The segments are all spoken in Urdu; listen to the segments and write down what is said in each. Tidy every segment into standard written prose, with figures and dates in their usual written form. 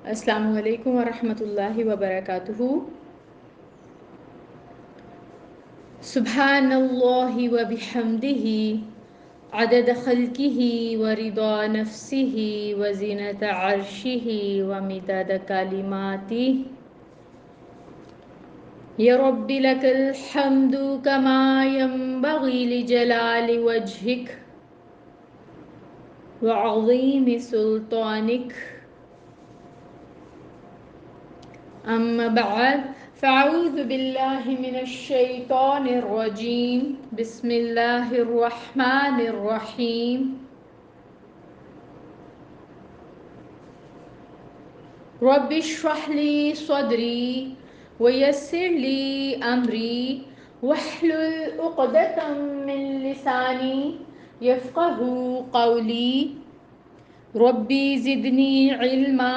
السلام علیکم ورحمۃ اللہ وبرکاتہ۔ سبحان اللہ وبحمدہ عدد خلقہ ورضا نفسہ وزینت عرشہ ومداد کلماتہ۔ یا رب لک الحمد کما ینبغی لجلال وجہک وعظیم سلطانک۔ اما بعد فاعوذ باللہ من الشیطان الرجیم، بسم اللہ الرحمن الرحیم۔ رب اشرح لی صدری ویسر لی امری واحلل عقدۃ من لسانی یفقہوا قولی۔ ربی زدنی علما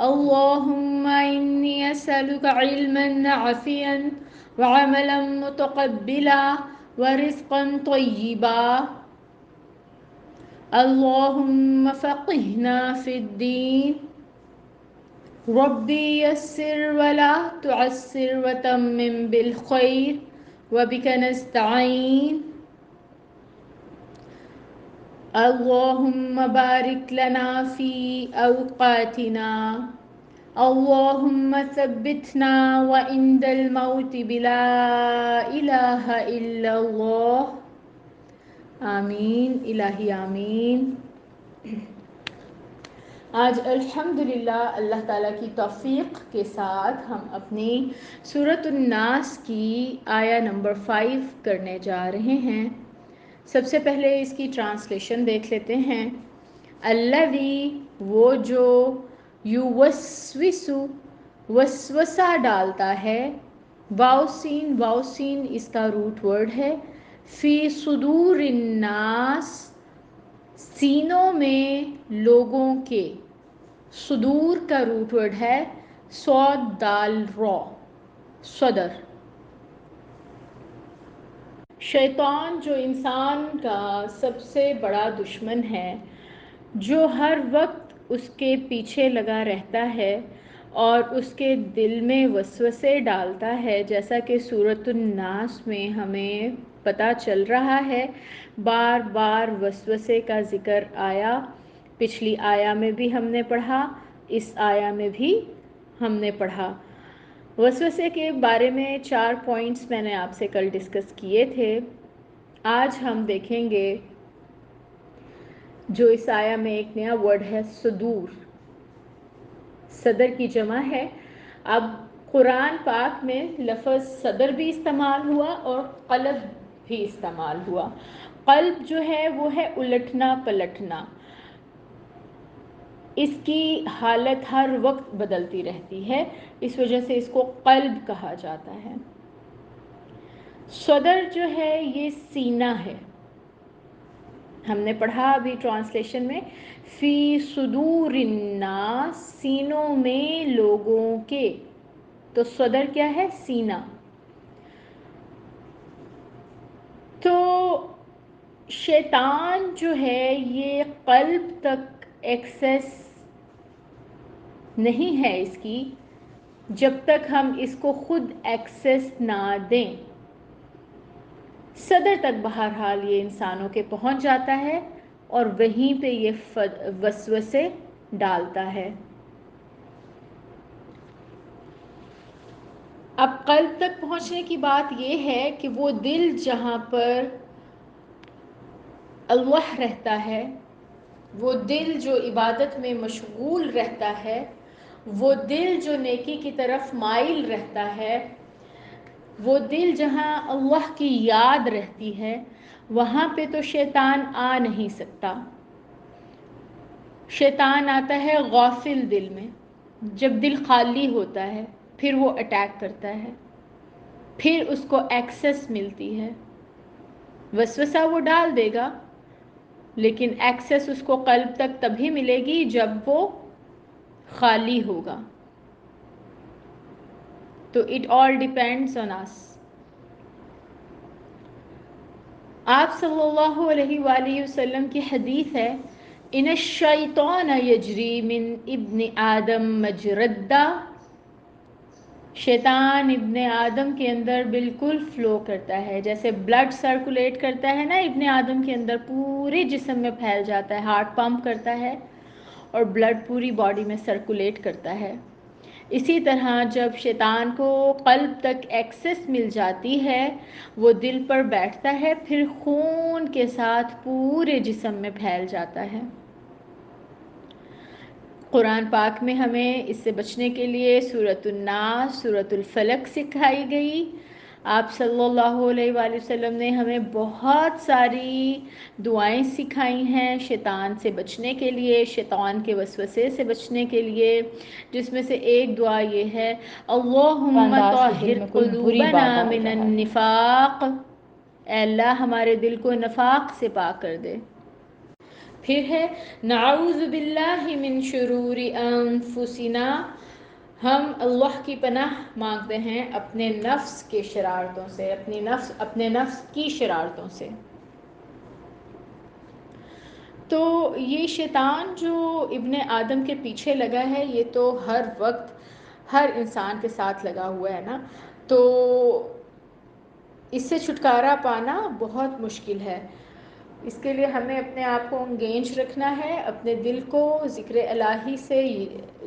اللہم انی اسألک علما نافعا وعملا متقبلا ورزقا طیبا۔ اللہم فقہنا فی الدین۔ ربی یسر ولا تعسر وتمم بالخیر وبک نستعین۔ اللہم بارک لنا فی اوقاتنا، اللہم ثبتنا وعند الموت بلا الہ الا اللہ۔ آمین الہی آمین۔ آج الحمدللہ اللہ تعالیٰ کی توفیق کے ساتھ ہم اپنی سورۃ الناس کی آیہ نمبر 5 کرنے جا رہے ہیں۔ سب سے پہلے اس کی ٹرانسلیشن دیکھ لیتے ہیں۔ الذی، وہ جو، یوسوس، وسوسہ ڈالتا ہے، واؤ سین اس کا روٹ ورڈ ہے، فی صدور الناس، سینوں میں لوگوں کے، صدور کا روٹ ورڈ ہے صاد دال را، صدر۔ شیطان جو انسان کا سب سے بڑا دشمن ہے، جو ہر وقت اس کے پیچھے لگا رہتا ہے اور اس کے دل میں وسوسے ڈالتا ہے، جیسا کہ سورۃ الناس میں ہمیں پتہ چل رہا ہے، بار بار وسوسے کا ذکر آیا۔ پچھلی آیہ میں بھی ہم نے پڑھا، اس آیہ میں بھی ہم نے پڑھا۔ وسوسے کے بارے میں 4 پوائنٹس میں نے آپ سے کل ڈسکس کیے تھے۔ آج ہم دیکھیں گے جو اس آیہ میں ایک نیا ورڈ ہے، صدور، صدر کی جمع ہے۔ اب قرآن پاک میں لفظ صدر بھی استعمال ہوا اور قلب بھی استعمال ہوا۔ قلب جو ہے وہ ہے الٹنا پلٹنا، اس کی حالت ہر وقت بدلتی رہتی ہے، اس وجہ سے اس کو قلب کہا جاتا ہے۔ صدر جو ہے یہ سینہ ہے، ہم نے پڑھا ابھی ٹرانسلیشن میں، فی صدور الناس، سینوں میں لوگوں کے، تو صدر کیا ہے؟ سینہ۔ تو شیطان جو ہے یہ قلب تک ایکسیس نہیں ہے اس کی، جب تک ہم اس کو خود ایکسیس نہ دیں۔ صدر تک بہرحال یہ انسانوں کے پہنچ جاتا ہے اور وہیں پہ یہ وسوسے ڈالتا ہے۔ اب قلب تک پہنچنے کی بات یہ ہے کہ وہ دل جہاں پر اللہ رہتا ہے، وہ دل جو عبادت میں مشغول رہتا ہے، وہ دل جو نیکی کی طرف مائل رہتا ہے، وہ دل جہاں اللہ کی یاد رہتی ہے، وہاں پہ تو شیطان آ نہیں سکتا۔ شیطان آتا ہے غافل دل میں، جب دل خالی ہوتا ہے، پھر وہ اٹیک کرتا ہے، پھر اس کو ایکسیس ملتی ہے۔ وسوسہ وہ ڈال دے گا، لیکن ایکسیس اس کو قلب تک تبھی ملے گی جب وہ خالی ہوگا۔ تو اٹ آل ڈیپینڈس آن اس۔ آپ صلی اللہ علیہ وآلہ وسلم کی حدیث ہے ان الشیطان یجری من ابن آدم مجرد، شیطان ابن آدم کے اندر بالکل فلو کرتا ہے، جیسے بلڈ سرکولیٹ کرتا ہے نا ابن آدم کے اندر، پورے جسم میں پھیل جاتا ہے، ہارٹ پمپ کرتا ہے اور بلڈ پوری باڈی میں سرکولیٹ کرتا ہے، اسی طرح جب شیطان کو قلب تک ایکسس مل جاتی ہے وہ دل پر بیٹھتا ہے، پھر خون کے ساتھ پورے جسم میں پھیل جاتا ہے۔ قرآن پاک میں ہمیں اس سے بچنے کے لیے سورۃ الناس، سورۃ الفلق سکھائی گئی۔ آپ صلی اللہ علیہ وآلہ وسلم نے ہمیں بہت ساری دعائیں سکھائی ہیں شیطان سے بچنے کے لیے، شیطان کے وسوسے سے بچنے کے لیے، جس میں سے ایک دعا یہ ہے اللہم انداز کے دل طہر میں کوئی بری بات قلوبنا آ من رہا ہے، النفاق، اے اللہ ہمارے دل کو نفاق سے پاک کر دے۔ پھر ہے نعوذ باللہ من شرور انفسنا، ہم اللہ کی پناہ مانگتے ہیں اپنے نفس کے شرارتوں سے، اپنے نفس کی شرارتوں سے۔ تو یہ شیطان جو ابن آدم کے پیچھے لگا ہے یہ تو ہر وقت ہر انسان کے ساتھ لگا ہوا ہے نا، تو اس سے چھٹکارا پانا بہت مشکل ہے۔ اس کے لیے ہمیں اپنے آپ کو انگیج رکھنا ہے، اپنے دل کو ذکر الہی سے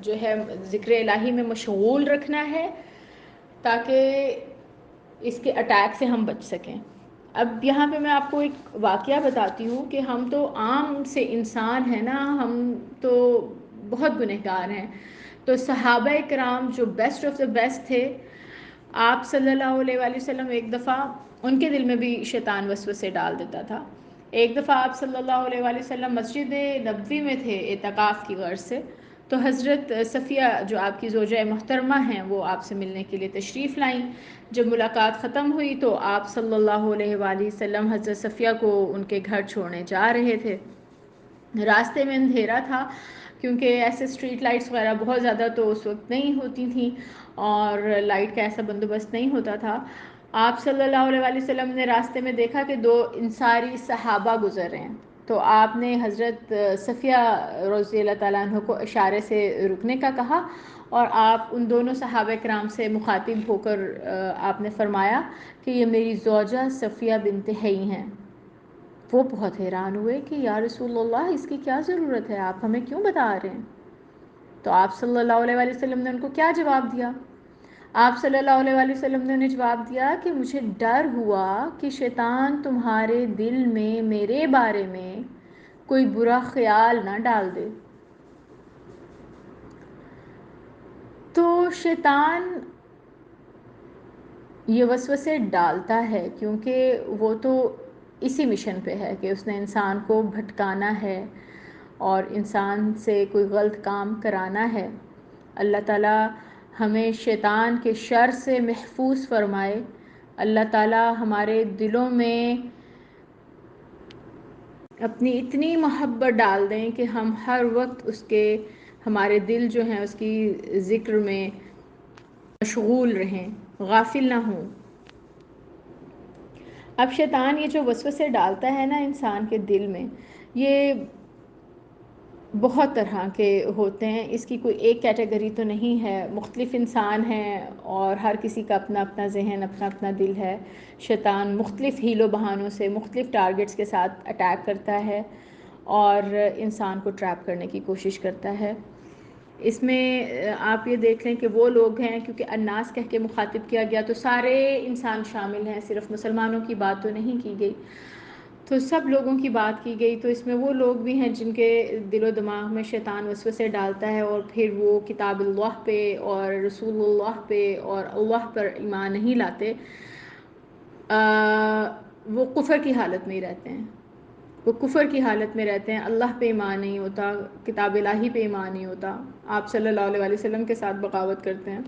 جو ہے ذکر الہی میں مشغول رکھنا ہے تاکہ اس کے اٹیک سے ہم بچ سکیں۔ اب یہاں پہ میں آپ کو ایک واقعہ بتاتی ہوں کہ ہم تو عام سے انسان ہیں نا، ہم تو بہت گنہگار ہیں، تو صحابہ کرام جو بیسٹ آف دا بیسٹ تھے، آپ صلی اللہ علیہ وآلہ وسلم ایک دفعہ ان کے دل میں بھی شیطان وسوسے ڈال دیتا تھا۔ ایک دفعہ آپ صلی اللہ علیہ وآلہ وسلم مسجد نبوی میں تھے اعتکاف کی غرض سے، تو حضرت صفیہ جو آپ کی زوجہ محترمہ ہیں وہ آپ سے ملنے کے لیے تشریف لائیں۔ جب ملاقات ختم ہوئی تو آپ صلی اللہ علیہ وآلہ وسلم حضرت صفیہ کو ان کے گھر چھوڑنے جا رہے تھے۔ راستے میں اندھیرا تھا کیونکہ ایسے اسٹریٹ لائٹس وغیرہ بہت زیادہ تو اس وقت نہیں ہوتی تھیں اور لائٹ کا ایسا بندوبست نہیں ہوتا تھا۔ آپ صلی اللہ علیہ وآلہ وسلم نے راستے میں دیکھا کہ دو انصاری صحابہ گزر رہے ہیں، تو آپ نے حضرت صفیہ رضی اللہ تعالیٰ عنہ کو اشارے سے رکنے کا کہا اور آپ ان دونوں صحابہ کرام سے مخاطب ہو کر آپ نے فرمایا کہ یہ میری زوجہ صفیہ بنت حیی ہیں۔ وہ بہت حیران ہوئے کہ یا رسول اللہ اس کی کیا ضرورت ہے، آپ ہمیں کیوں بتا رہے ہیں؟ تو آپ صلی اللہ علیہ وآلہ وسلم نے ان کو کیا جواب دیا؟ آپ صلی اللہ علیہ وآلہ وسلم نے انہیں جواب دیا کہ مجھے ڈر ہوا کہ شیطان تمہارے دل میں میرے بارے میں کوئی برا خیال نہ ڈال دے۔ تو شیطان یہ وسوسے ڈالتا ہے کیونکہ وہ تو اسی مشن پہ ہے کہ اس نے انسان کو بھٹکانا ہے اور انسان سے کوئی غلط کام کرانا ہے۔ اللہ تعالیٰ ہمیں شیطان کے شر سے محفوظ فرمائے، اللہ تعالیٰ ہمارے دلوں میں اپنی اتنی محبت ڈال دیں کہ ہم ہر وقت اس کے ہمارے دل جو ہیں اس کی ذکر میں مشغول رہیں، غافل نہ ہوں۔ اب شیطان یہ جو وسوسے ڈالتا ہے نا انسان کے دل میں، یہ بہت طرح کے ہوتے ہیں، اس کی کوئی ایک کیٹیگری تو نہیں ہے، مختلف انسان ہیں اور ہر کسی کا اپنا اپنا ذہن، اپنا اپنا دل ہے۔ شیطان مختلف ہیل و بہانوں سے مختلف ٹارگٹس کے ساتھ اٹیک کرتا ہے اور انسان کو ٹریپ کرنے کی کوشش کرتا ہے۔ اس میں آپ یہ دیکھ لیں کہ وہ لوگ ہیں، کیونکہ الناس کہہ کے مخاطب کیا گیا تو سارے انسان شامل ہیں، صرف مسلمانوں کی بات تو نہیں کی گئی، تو سب لوگوں کی بات کی گئی۔ تو اس میں وہ لوگ بھی ہیں جن کے دل و دماغ میں شیطان وسوسے ڈالتا ہے اور پھر وہ کتاب اللہ پہ اور رسول اللہ پہ اور اللہ پر ایمان نہیں لاتے، وہ کفر کی حالت میں ہی رہتے ہیں، وہ کفر کی حالت میں رہتے ہیں، اللہ پہ ایمان نہیں ہوتا، کتاب الہی پہ ایمان نہیں ہوتا، آپ صلی اللہ علیہ وسلم کے ساتھ بغاوت کرتے ہیں،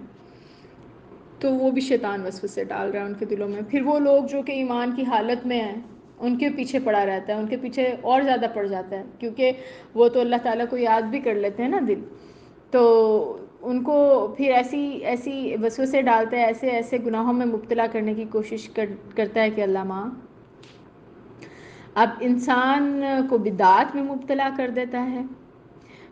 تو وہ بھی شیطان وسوسے ڈال رہا ہے ان کے دلوں میں۔ پھر وہ لوگ جو کہ ایمان کی حالت میں ہیں ان کے پیچھے پڑا رہتا ہے، ان کے پیچھے اور زیادہ پڑ جاتا ہے، کیونکہ وہ تو اللہ تعالیٰ کو یاد بھی کر لیتے ہیں نا دل، تو ان کو پھر ایسی وسوسے ڈالتا ہے، ایسے گناہوں میں مبتلا کرنے کی کوشش کرتا ہے کہ اللہ ماں اب انسان کو بدعات میں مبتلا کر دیتا ہے.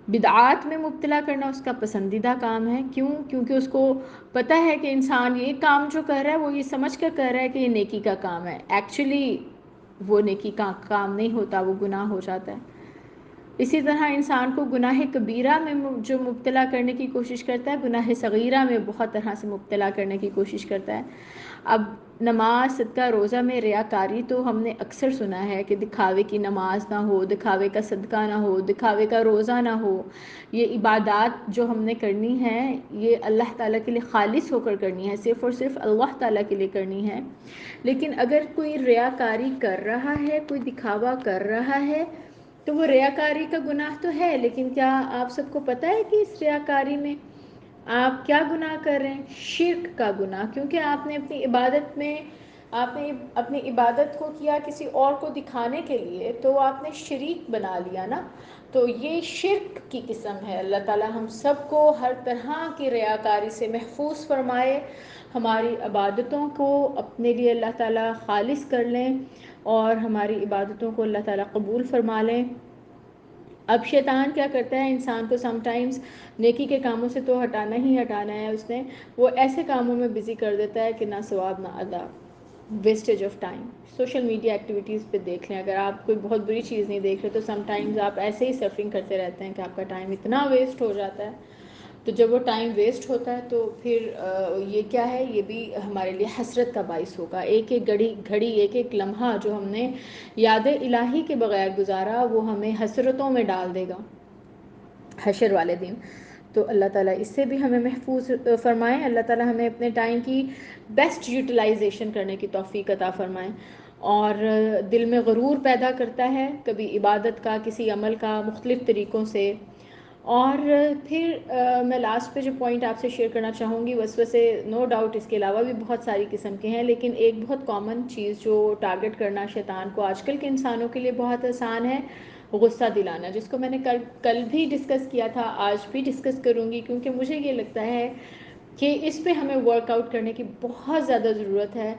بدعات میں مبتلا کرنا اس کا پسندیدہ کام ہے. کیوں؟ کیونکہ اس کو پتہ ہے کہ انسان یہ کام جو کر رہا ہے وہ یہ سمجھ کر کر رہا ہے کہ یہ نیکی کا کام ہے. ایکچولی وہ نیکی کا کام نہیں ہوتا، وہ گناہ ہو جاتا ہے. اسی طرح انسان کو گناہ کبیرہ میں جو مبتلا کرنے کی کوشش کرتا ہے، گناہ صغیرہ میں بہت طرح سے مبتلا کرنے کی کوشش کرتا ہے. اب نماز، صدقہ، روزہ میں ریاکاری تو ہم نے اکثر سنا ہے کہ دکھاوے کی نماز نہ ہو، دکھاوے کا صدقہ نہ ہو، دکھاوے کا روزہ نہ ہو. یہ عبادات جو ہم نے کرنی ہے یہ اللہ تعالیٰ کے لیے خالص ہو کر کرنی ہے، صرف اور صرف اللہ تعالیٰ کے لیے کرنی ہے. لیکن اگر کوئی ریاکاری کر رہا ہے، کوئی دکھاوا کر رہا ہے، تو وہ ریاکاری کا گناہ تو ہے، لیکن کیا آپ سب کو پتہ ہے کہ اس ریاکاری میں آپ کیا گناہ کر رہے ہیں؟ شرک کا گناہ. کیونکہ آپ نے اپنی عبادت کو کیا کسی اور کو دکھانے کے لیے، تو آپ نے شریک بنا لیا نا. تو یہ شرک کی قسم ہے. اللہ تعالیٰ ہم سب کو ہر طرح کی ریاکاری سے محفوظ فرمائے. ہماری عبادتوں کو اپنے لیے اللہ تعالیٰ خالص کر لیں اور ہماری عبادتوں کو اللہ تعالیٰ قبول فرما لیں. اب شیطان کیا کرتا ہے، انسان کو سم ٹائمز نیکی کے کاموں سے تو ہٹانا ہی ہٹانا ہے اس نے، وہ ایسے کاموں میں بزی کر دیتا ہے کہ نہ ثواب نہ ادا، wastage of time. Social media activities پہ دیکھ لیں، اگر آپ کوئی بہت بری چیز نہیں دیکھ رہے تو سم ٹائمز آپ ایسے ہی سرفنگ کرتے رہتے ہیں کہ آپ کا ٹائم اتنا ویسٹ ہو جاتا ہے. تو جب وہ ٹائم ویسٹ ہوتا ہے تو پھر یہ کیا ہے، یہ بھی ہمارے لیے حسرت کا باعث ہوگا. ایک ایک گھڑی ایک ایک لمحہ جو ہم نے یاد الہی کے بغیر گزارا وہ ہمیں حسرتوں میں ڈال دے گا حشر والے دن. تو اللہ تعالیٰ اس سے بھی ہمیں محفوظ فرمائیں. اللہ تعالیٰ ہمیں اپنے ٹائم کی بیسٹ یوٹیلائزیشن کرنے کی توفیق عطا فرمائیں. اور دل میں غرور پیدا کرتا ہے کبھی عبادت کا، کسی عمل کا، مختلف طریقوں سے. اور پھر میں لاسٹ پہ جو پوائنٹ آپ سے شیئر کرنا چاہوں گی، وسوسے نو ڈاؤٹ اس کے علاوہ بھی بہت ساری قسم کے ہیں، لیکن ایک بہت کامن چیز جو ٹارگٹ کرنا شیطان کو آج کل کے انسانوں کے لیے بہت آسان ہے، غصہ دلانا، جس کو میں نے کل بھی ڈسکس کیا تھا، آج بھی ڈسکس کروں گی. کیونکہ مجھے یہ لگتا ہے کہ اس پہ ہمیں ورک آؤٹ کرنے کی بہت زیادہ ضرورت ہے.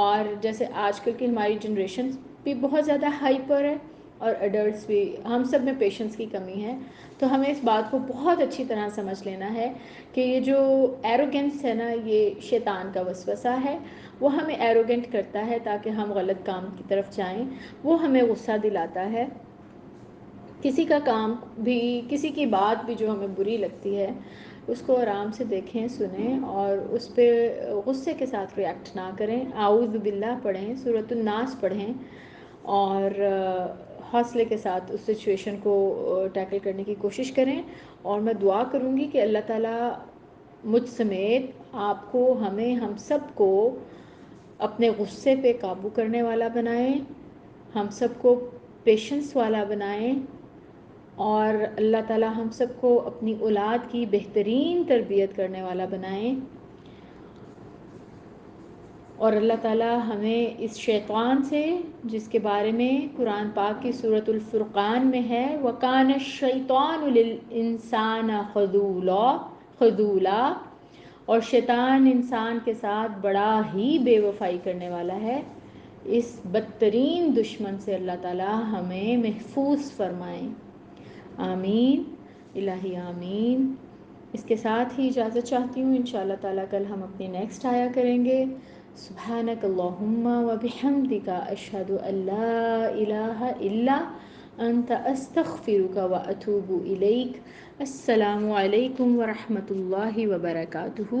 اور جیسے آج کل کی ہماری جنریشن بھی بہت زیادہ ہائپر ہے اور ایڈلٹس بھی، ہم سب میں پیشنس کی کمی ہے. تو ہمیں اس بات کو بہت اچھی طرح سمجھ لینا ہے کہ یہ جو ایروگنس ہے نا، یہ شیطان کا وسوسہ ہے. وہ ہمیں ایروگنٹ کرتا ہے تاکہ ہم غلط کام کی طرف جائیں. وہ ہمیں غصہ دلاتا ہے. کسی کا کام بھی، کسی کی بات بھی جو ہمیں بری لگتی ہے اس کو آرام سے دیکھیں، سنیں اور اس پہ غصے کے ساتھ ریئیکٹ نہ کریں. اعوذ باللہ پڑھیں، سورۃ الناس پڑھیں اور حوصلے کے ساتھ اس سچویشن کو ٹیکل کرنے کی کوشش کریں. اور میں دعا کروں گی کہ اللہ تعالیٰ مجھ سمیت آپ کو، ہمیں، ہم سب کو اپنے غصے پہ قابو کرنے والا بنائیں، ہم سب کو پیشنس والا بنائیں. اور اللہ تعالیٰ ہم سب کو اپنی اولاد کی بہترین تربیت کرنے والا بنائیں. اور اللہ تعالیٰ ہمیں اس شیطان سے، جس کے بارے میں قرآن پاک کی سورۃ الفرقان میں ہے، وَكَانَ الشَّيْطَانُ لِلْإِنسَانَ خَذُولًا، اور شیطان انسان کے ساتھ بڑا ہی بے وفائی کرنے والا ہے. اس بدترین دشمن سے اللہ تعالیٰ ہمیں محفوظ فرمائیں. آمین الہی آمین. اس کے ساتھ ہی اجازت چاہتی ہوں. انشاءاللہ تعالیٰ کل ہم اپنی نیکسٹ آیا کریں گے. سبحانک اللہم و بحمدک، اشہد ان لا الہ الا انت، استغفرک و اتوب الیک. السلام علیکم ورحمۃ اللہ وبرکاتہ.